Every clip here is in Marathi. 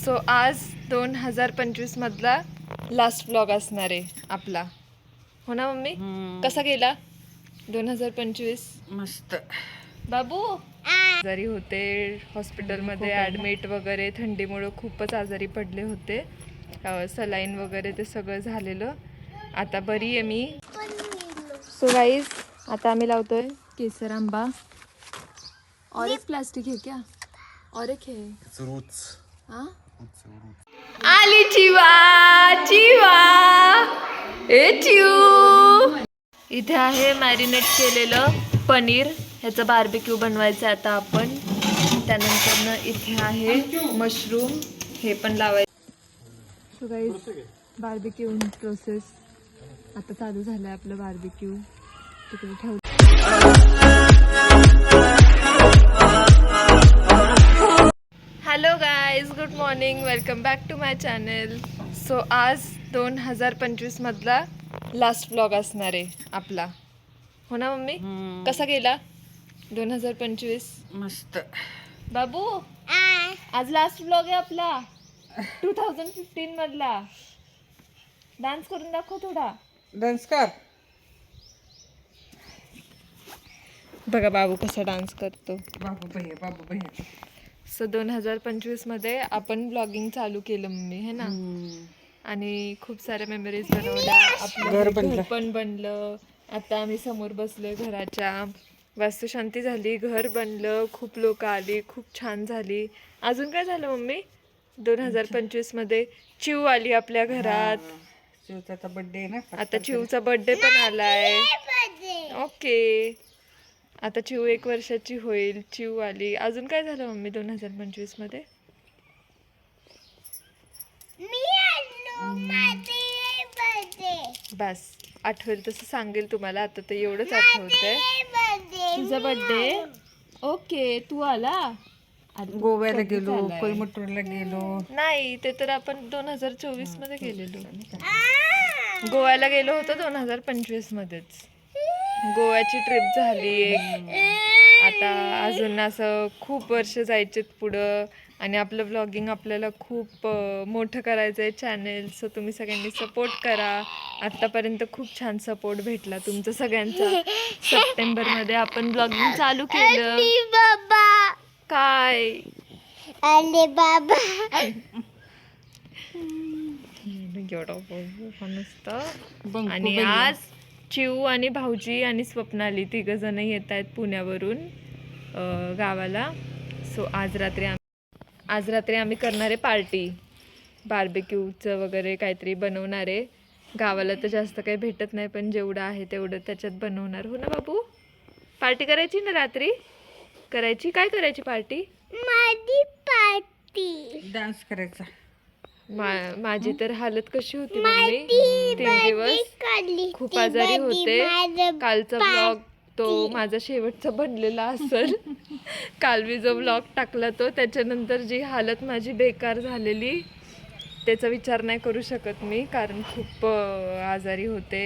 सो आज 2025 मधला लास्ट व्लॉग असणार आहे आपला, हो ना मम्मी? कसा गेला 2025? मस्त. बाबू आजारी होते, हॉस्पिटलमध्ये ॲडमिट वगैरे, थंडीमुळे खूपच आजारी पडले होते. सलाईन वगैरे ते सगळं झालेलं. आता बरी आहे मी. सो गाईज, आता आम्ही लावतोय केसर आंबा. और एक प्लास्टिक है क्या? और एक है. हाँ? आली चिवा चिवा ए चिव. इथे आहे मॅरिनेट केलेलं पनीर, ह्याचं बार्बिक्यू बनवायचं आहे आता आपण. त्यानंतर इथे आहे मशरूम, हे पण लावायचं. सो गाईज, बार्बिक्यू प्रोसेस आता चालू झालं आहे आपलं. बार्बिक्यू तिकडे ठेवलं. Hello guys, good morning, welcome back to my channel. So आज 2025 मधला लास्ट व्लॉग असणार आहे आपला, हो ना मम्मी? कसा गेला 2025? मस्त. बाबू आज लास्ट व्लॉग आहे आपला 2015 मधला. डान्स करून दाखव थोडा. डान्स कर. बघा बाबू कसा डान्स करतो. बाबू भैया, बाबू भैया. सो 2025 मध्ये आपण ब्लॉगिंग चालू केलं मम्मी, है ना? आणि खूप साऱ्या मेमरीज बनवल्या. आपलं घर पण बनलं. आता आम्ही समोर बसलोय घराच्या. वास्तुशांती झाली, घर बनलं, खूप लोक आली, खूप छान झाली. अजून काय झालं मम्मी 2025 मध्ये? चिव आली आपल्या घरात. चिवचा बर्थडे ना. आता चिवचा बर्थडे पण आलाय. ओके, आता चिव 1 वर्षाची होईल. चिव आली. अजून काय झालं मम्मी 2025 मध्ये? बस आठवेल तसं सांगेल तुम्हाला. आता तर एवढंच आठवतंय. तुझा बर्थडे. ओके, तू आला. गोव्याला गेलो, कोईमतूरला गेलो. नाही, ते तर आपण 2024 मध्ये गेलेलो. गोव्याला गेलो होतो 2025 मध्येच. गोव्याची ट्रिप झाली एक. आता अजून असं खूप वर्ष जायचेत पुढं. आणि आपलं व्लॉगिंग आपल्याला खूप मोठं करायचं आहे चॅनेल. सो तुम्ही सगळ्यांनी सपोर्ट करा. आत्तापर्यंत खूप छान सपोर्ट भेटला तुमचा सगळ्यांचा. सप्टेंबरमध्ये आपण व्लॉगिंग चालू केलं. काय आले बाबा आणि आज चिव आणि भाऊजी आणि स्वप्नाली 3 जण येत आहेत पुण्यावरून गावाला. सो आज रात्री आम्ही करणार आहे पार्टी. बार्बिक्यूचं वगैरे काहीतरी बनवणार आहे. गावाला तर जास्त काही भेटत नाही, पण जेवढं आहे तेवढं त्याच्यात बनवणार, हो ना बाबू? पार्टी करायची ना रात्री? करायची. काय करायची पार्टी? माझी पार्टी. डान्स करायचा. माझी तर हालत कशी होती मम्मी. 3 दिवस खूप आजारी होते. कालचा व्लॉग तो माझा शेवटचा बनलेला असेल. काल मी जो व्लॉग टाकला तो, त्याच्यानंतर जी हालत माझी बेकार झालेली त्याचा विचार नाही करू शकत मी. कारण खूप आजारी होते,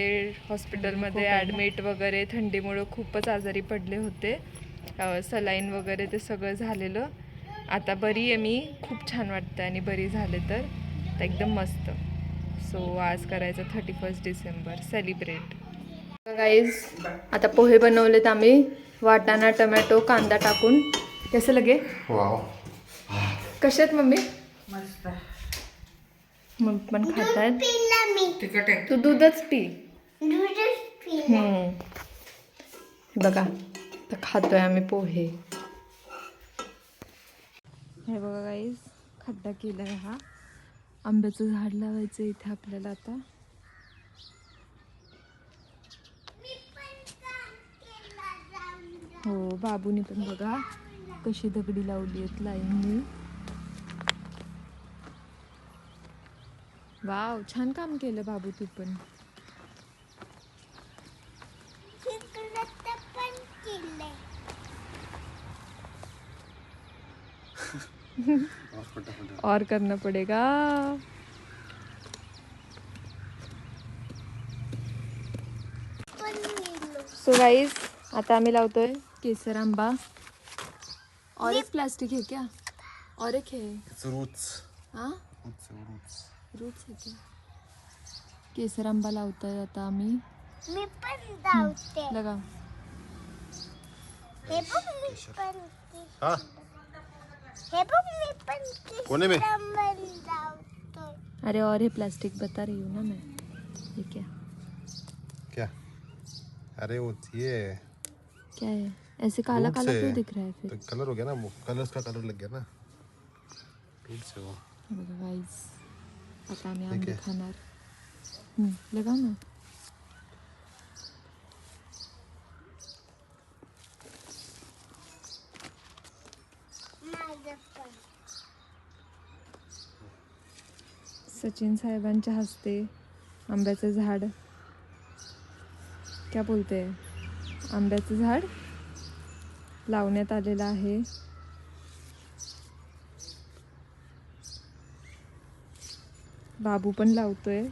हॉस्पिटलमध्ये ॲडमिट वगैरे, थंडीमुळे खूपच आजारी पडले होते. सलाईन वगैरे ते सगळं झालेलं. आता बरी आहे मी, खूप छान वाटतं. आणि बरी झाले तर एकदम मस्त. सो आज करायचं 31 डिसेंबर सेलिब्रेट. गाईज, आता पोहे बनवलेत आम्ही, वाटाणा, टमॅटो, कांदा टाकून. कसं लगे? कसे आहेत मम्मी? मस्त. मग पण खात आहेत. तिखट आहे. तू दूधच पी. बघा, तर खातोय आम्ही पोहे. हे बघा गाईज, खड्डा केलाय हा. आंब्याचं झाड लावायचं इथे आपल्याला आता. हो, बाबूनी पण बघा कशी दगडी लावली आहेत लाईननी. वाव, छान काम केलं बाबू तू पण. और करना पड़ेगा. सो गाइस, आता आम्ही लावतोय केसर आंबा. और एक प्लास्टिक है क्या? और एक है. हा रूट्स येते. केसर आंबा लावतोय आता आम्ही. मी पण लावते. लगा. हे बघ मी पण हाँ हे बघ मी पण कोने में? लावतो. अरे और ये प्लास्टिक बता रही हूँ ना मैं. ये क्या क्या? अरे वो ये क्या है ऐसे काला रूट काला से- क्यों दिख रहा है तो फिर? कलर हो गया ना, वो कलर्स का कलर लग गया ना रूट से वो. गाइस आता आम्ही ठीक आंबे आहे. खाणार. लगा ना. माझं पण. सचिन साहेबांच्या हस्ते आंब्याचं झाड, क्या बोलते, आंब्याचं झाड लावण्यात आलेलं आहे. बाबू पण लावतोय.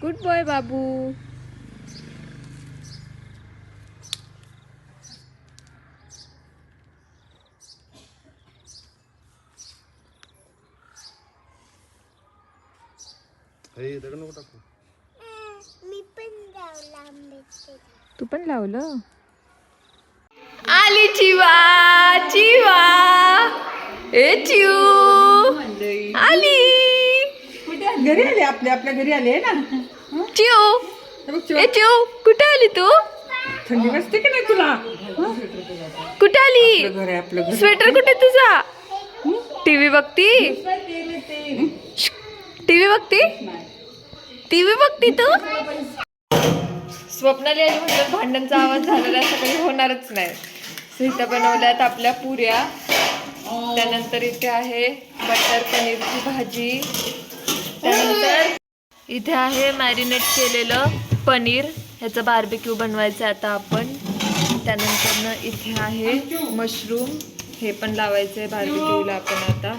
गुड बॉय बाबू. अरे दगड नको टाकू. मी पण लावला आंब्याचे. तू पण लावलं. आली चिवा चिवा. ए चिऊ आली. घरी आले, आपल्या घरी आले ना. चिऊ ए चिऊ कुठे आली तू? थंडी वाजते की नाही तुला? कुठे आली? घर आहे आपलं घर. स्वेटर कुठे तुझा? टीव्ही बघती. टीव्ही बघती. टीव्ही बघती तू. स्वप्नाली आली म्हणजे भांडणचा आवाज झालेला असं काही होणारच नाही. सो इथं बनवल्यात आपल्या पुऱ्या. त्यानंतर इथे आहे बटर पनीरची भाजी. त्यानंतर इथे आहे मॅरिनेट केलेलं पनीर. ह्याचं बार्बिक्यू बनवायचं आता आपण. त्यानंतर इथे आहे मशरूम. हे पण लावायचं आहे बार्बिक्यूला आपण आता.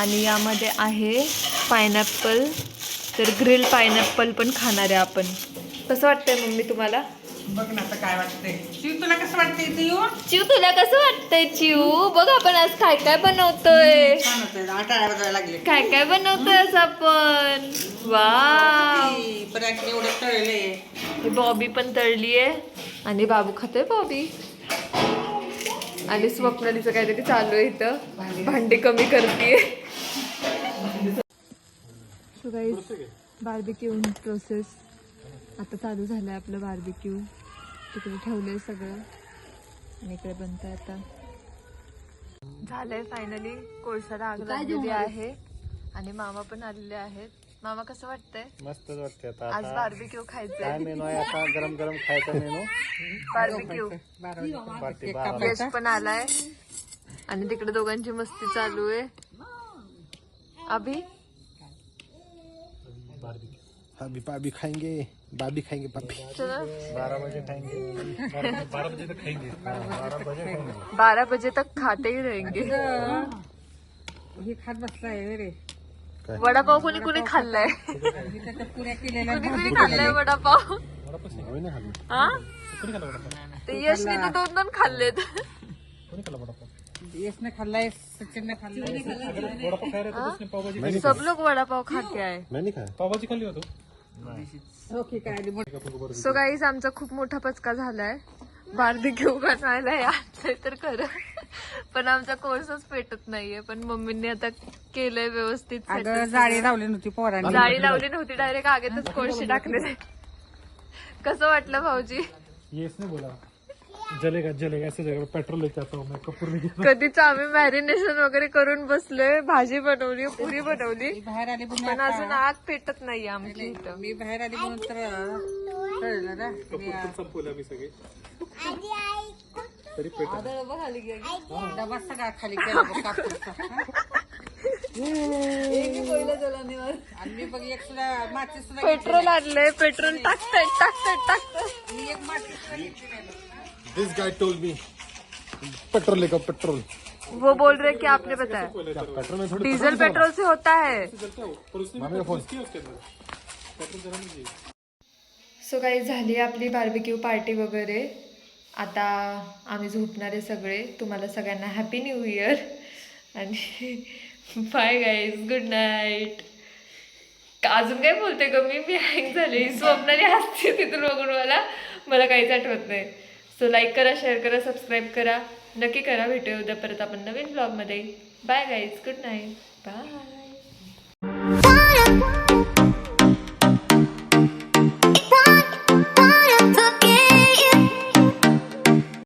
आणि यामध्ये आहे पायनॅपल. तर ग्रिल पायनॅपल पण खाणार आहे आपण. कसं वाटतंय मम्मी तुम्हाला? बघ ना आता काय वाटतंय. शिव तुला कसं वाटतंय इथे येऊन? चिऊ तुला कसं वाटतंय? चिऊ बघ आपण आज काय काय बनवतोय. छान होतंय. आटाळ्या बजायला लागले. काय काय बनवतोय आज आपण. वाव. परत एवढं तळले. हे बॉबी पण तळली आहे आणि बाबू खातोय बॉबी. आणि स्वप्नालीचं काहीतरी चालू आहे इथं. भांडे कमी करतीये. बार्बिक्यू प्रोसेस आता चालू झालंय आपलं बार्बिक्यू. तिकडे ठेवलंय सगळं आणि इकडे बनतंय आता. झालंय फायनली. कोळशाला आग लागलेली आहे आणि मामा पण आलेले आहेत. मामा कसं वाटतंय? मस्तच वाटते आता. आज बार्बिक्यू खायचंय. काय मेनू आहे आता? गरम गरम खायचा मेनू. बार्बिक्यू. पार्टी यश पण आलाय आणि तिकडे दोघांची मस्ती चालू आहे. अभि अभी पाभी खाएंगे. बाबी खाएंगे पाभी. चलो 12 बजे खाएंगे. 12 बजे तक खाएंगे. 12 बजे खाएंगे. 12 बजे तक खाते ही रहेंगे. हे खात बसलाय रे. वडापाव कोणी कोणी खाल्लाय? त्याच्या पुऱ्या केलेल्या कोणी कोणी खाल्लाय वडापाव? आम्ही नाही खाल्लं. हा कोणी खाल्ला वडापाव? ते यशने तर 2-2 खाल्लेत. कोणी खाल्ला वडापाव? यशने खाल्लाय, सचिनने खाल्लाय. वडापाव खाय रहे थे उसने पावभाजी. सब लोग वडापाव खा के आए. मैं नहीं खाया. पावभाजी खाल्ली होतो. ओके काय आली मोठी. सो गाईज आमचा खूप मोठा पचका झालाय. बार्बिक्यू बनवायला यायचंय तर खरं पण आमचा कोर्सच पेटत नाहीये. पण मम्मीने आता केलंय व्यवस्थित. अगं जाळी लावली नव्हती पोरांनी. जाळी लावली नव्हती. डायरेक्ट आगेतच कोळसे टाकले. कसं वाटलं भाऊजी? ये इसने बोला जलेगा जलेगा ऐसे जगह पेट्रोल लेके आता हूँ मैं. कपूर लेके. कधीच आम्ही मॅरिनेशन वगैरे करून बसलोय. भाजी बनवली, पुरी बनवली, बाहेर आली म्हणून पण अजून आग पेटत नाहीये आमची इथं. मी बाहेर आली म्हणून तर कळलं ना. संपवलं मी सगळे. आधी ऐकून डबा सगळा खाली केला बघ कापूरचा. आणि मी बघ एक सुद्धा माती सुद्धा पेट्रोल आणलंय. पेट्रोल टाकतंय. मी एक माती सुद्धा घेतली नाही बघ. This guy told me petrol लेगा पेट्रोल. वो बोल रहे कि आपने बताया पेट्रोल में थोड़ी डीजल पेट्रोल से होता है. मामी का फोन. सो काही झाली आपली बार्बिक्यू पार्टी वगैरे. आता आम्ही झोपणारे सगळे. तुम्हाला सगळ्यांना हॅपी न्यू इयर. आणि बाय गाईज, गुड नाईट. अजून काय बोलते ग मी हँग झाले. स्वप्नाली हसते तिथून बघून मला काहीच आठवत नाही. सो लाईक करा, शेअर करा, सबस्क्राईब करा, नक्की करा. भेटूया उद्या परत आपण नवीन ब्लॉगमध्ये. Bye guys, good night, bye.